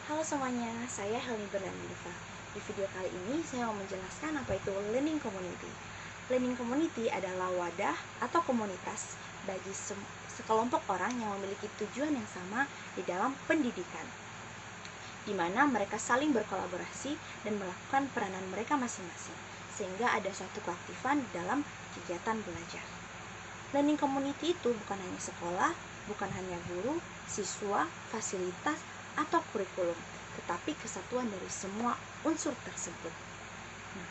Halo semuanya, saya Helmi Bernardiva. Di video kali ini saya mau menjelaskan apa itu learning community. Learning community adalah wadah atau komunitas bagi sekelompok orang yang memiliki tujuan yang sama di dalam pendidikan, di mana mereka saling berkolaborasi dan melakukan peranan mereka masing-masing, sehingga ada suatu keaktifan dalam kegiatan belajar. Learning community itu bukan hanya sekolah, bukan hanya guru, siswa, fasilitas, atau kurikulum, tetapi kesatuan dari semua unsur tersebut. Nah,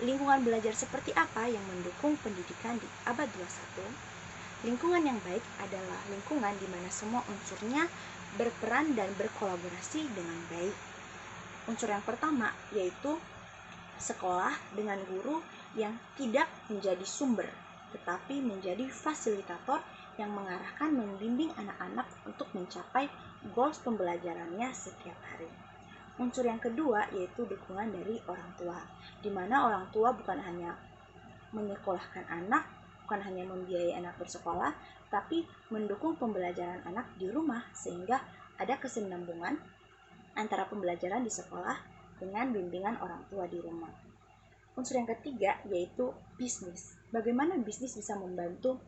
lingkungan belajar seperti apa yang mendukung pendidikan di abad 21? Lingkungan yang baik adalah lingkungan di mana semua unsurnya berperan dan berkolaborasi dengan baik. Unsur yang pertama yaitu sekolah dengan guru yang tidak menjadi sumber, tetapi menjadi fasilitator yang mengarahkan membimbing anak-anak untuk mencapai goals pembelajarannya setiap hari. Unsur yang kedua yaitu dukungan dari orang tua, di mana orang tua bukan hanya menyekolahkan anak, bukan hanya membiayai anak bersekolah, tapi mendukung pembelajaran anak di rumah sehingga ada kesinambungan antara pembelajaran di sekolah dengan bimbingan orang tua di rumah. Unsur yang ketiga yaitu bisnis. Bagaimana bisnis bisa membantu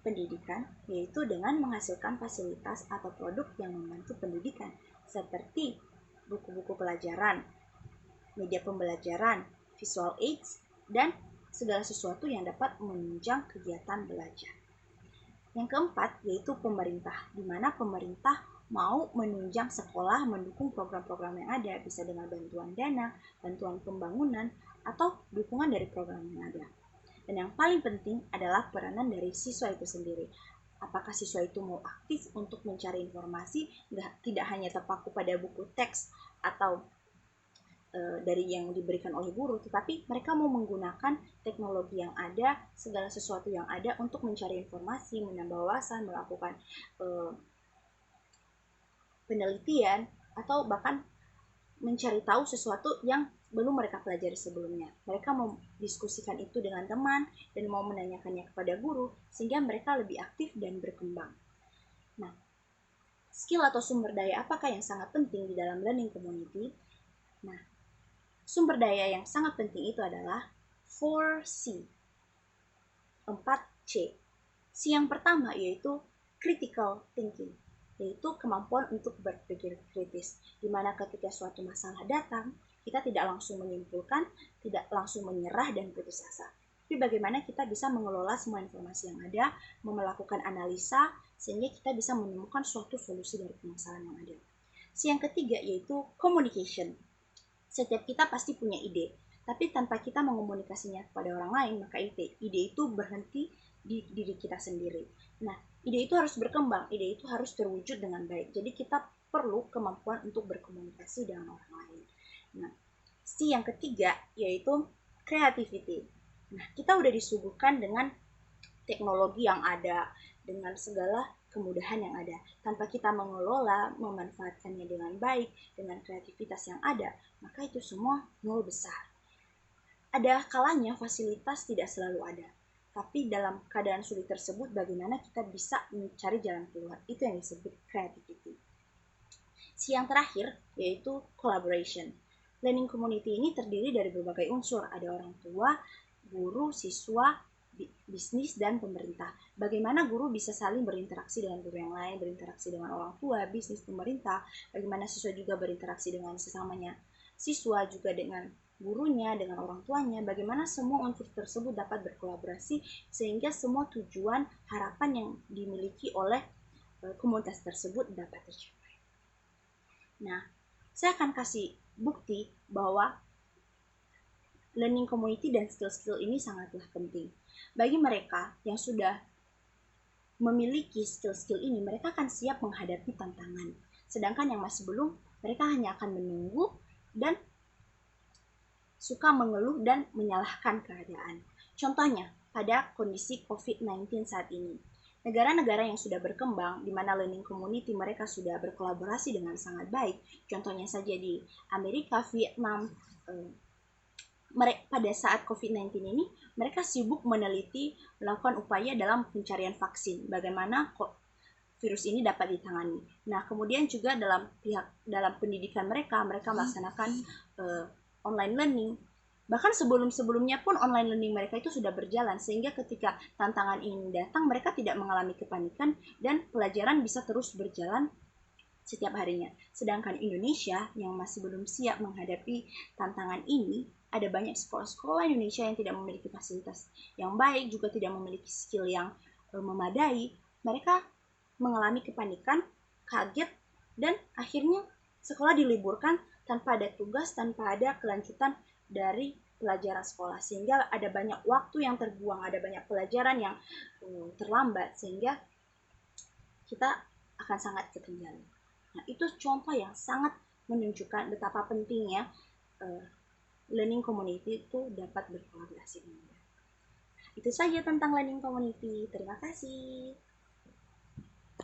pendidikan, yaitu dengan menghasilkan fasilitas atau produk yang membantu pendidikan, seperti buku-buku pelajaran, media pembelajaran, visual aids, dan segala sesuatu yang dapat menunjang kegiatan belajar. Yang keempat yaitu pemerintah, di mana pemerintah mau menunjang sekolah, mendukung program-program yang ada, bisa dengan bantuan dana, bantuan pembangunan, atau dukungan dari program yang ada. Dan yang paling penting adalah peranan dari siswa itu sendiri. Apakah siswa itu mau aktif untuk mencari informasi, tidak hanya terpaku pada buku teks atau dari yang diberikan oleh guru, tetapi mereka mau menggunakan teknologi yang ada, segala sesuatu yang ada untuk mencari informasi, menambah wawasan, melakukan penelitian, atau bahkan mencari tahu sesuatu yang belum mereka pelajari sebelumnya. Mereka mau diskusikan itu dengan teman dan mau menanyakannya kepada guru sehingga mereka lebih aktif dan berkembang. Nah, skill atau sumber daya apakah yang sangat penting di dalam learning community? Nah, sumber daya yang sangat penting itu adalah 4C. 4C. C yang pertama yaitu critical thinking, yaitu kemampuan untuk berpikir kritis, di mana ketika suatu masalah datang, kita tidak langsung menyimpulkan, tidak langsung menyerah dan putus asa. Tapi bagaimana kita bisa mengelola semua informasi yang ada, melakukan analisa, sehingga kita bisa menemukan suatu solusi dari permasalahan yang ada. C yang ketiga yaitu communication. Setiap kita pasti punya ide, tapi tanpa kita mengomunikasinya kepada orang lain, maka ide itu berhenti di diri kita sendiri. Nah, ide itu harus berkembang, ide itu harus terwujud dengan baik. Jadi kita perlu kemampuan untuk berkomunikasi dengan orang lain. Nah, C yang ketiga yaitu creativity. Nah, kita udah disuguhkan dengan teknologi yang ada, dengan segala kemudahan yang ada. Tanpa kita mengelola, memanfaatkannya dengan baik, dengan kreativitas yang ada, maka itu semua nol besar. Ada kalanya fasilitas tidak selalu ada, tapi dalam keadaan sulit tersebut bagaimana kita bisa mencari jalan keluar, itu yang disebut creativity. Si yang terakhir yaitu collaboration. Learning community ini terdiri dari berbagai unsur, ada orang tua, guru, siswa, bisnis, dan pemerintah. Bagaimana guru bisa saling berinteraksi dengan guru yang lain, berinteraksi dengan orang tua, bisnis, pemerintah, bagaimana siswa juga berinteraksi dengan sesamanya siswa, juga dengan gurunya, dengan orang tuanya, bagaimana semua unsur tersebut dapat berkolaborasi sehingga semua tujuan, harapan yang dimiliki oleh komunitas tersebut dapat tercapai. Nah, saya akan kasih bukti bahwa learning community dan skill-skill ini sangatlah penting. Bagi mereka yang sudah memiliki skill-skill ini, mereka akan siap menghadapi tantangan. Sedangkan yang masih belum, mereka hanya akan menunggu dan suka mengeluh dan menyalahkan keadaan. Contohnya, pada kondisi COVID-19 saat ini. Negara-negara yang sudah berkembang, di mana learning community mereka sudah berkolaborasi dengan sangat baik, contohnya saja di Amerika, Vietnam, pada saat COVID-19 ini, mereka sibuk meneliti, melakukan upaya dalam pencarian vaksin. Bagaimana virus ini dapat ditangani. Nah, kemudian juga dalam pendidikan mereka melaksanakan online learning. Bahkan sebelum-sebelumnya pun online learning mereka itu sudah berjalan, sehingga ketika tantangan ini datang mereka tidak mengalami kepanikan dan pelajaran bisa terus berjalan setiap harinya. Sedangkan Indonesia yang masih belum siap menghadapi tantangan ini, ada banyak sekolah-sekolah Indonesia yang tidak memiliki fasilitas yang baik, juga tidak memiliki skill yang memadai. Mereka mengalami kepanikan, kaget, dan akhirnya sekolah diliburkan tanpa ada tugas, tanpa ada kelanjutan dari pelajaran sekolah, sehingga ada banyak waktu yang terbuang, ada banyak pelajaran yang terlambat, sehingga kita akan sangat ketinggalan. Nah, itu contoh yang sangat menunjukkan betapa pentingnya learning community itu dapat berkolaborasi dengan baik. Itu saja tentang learning community. Terima kasih.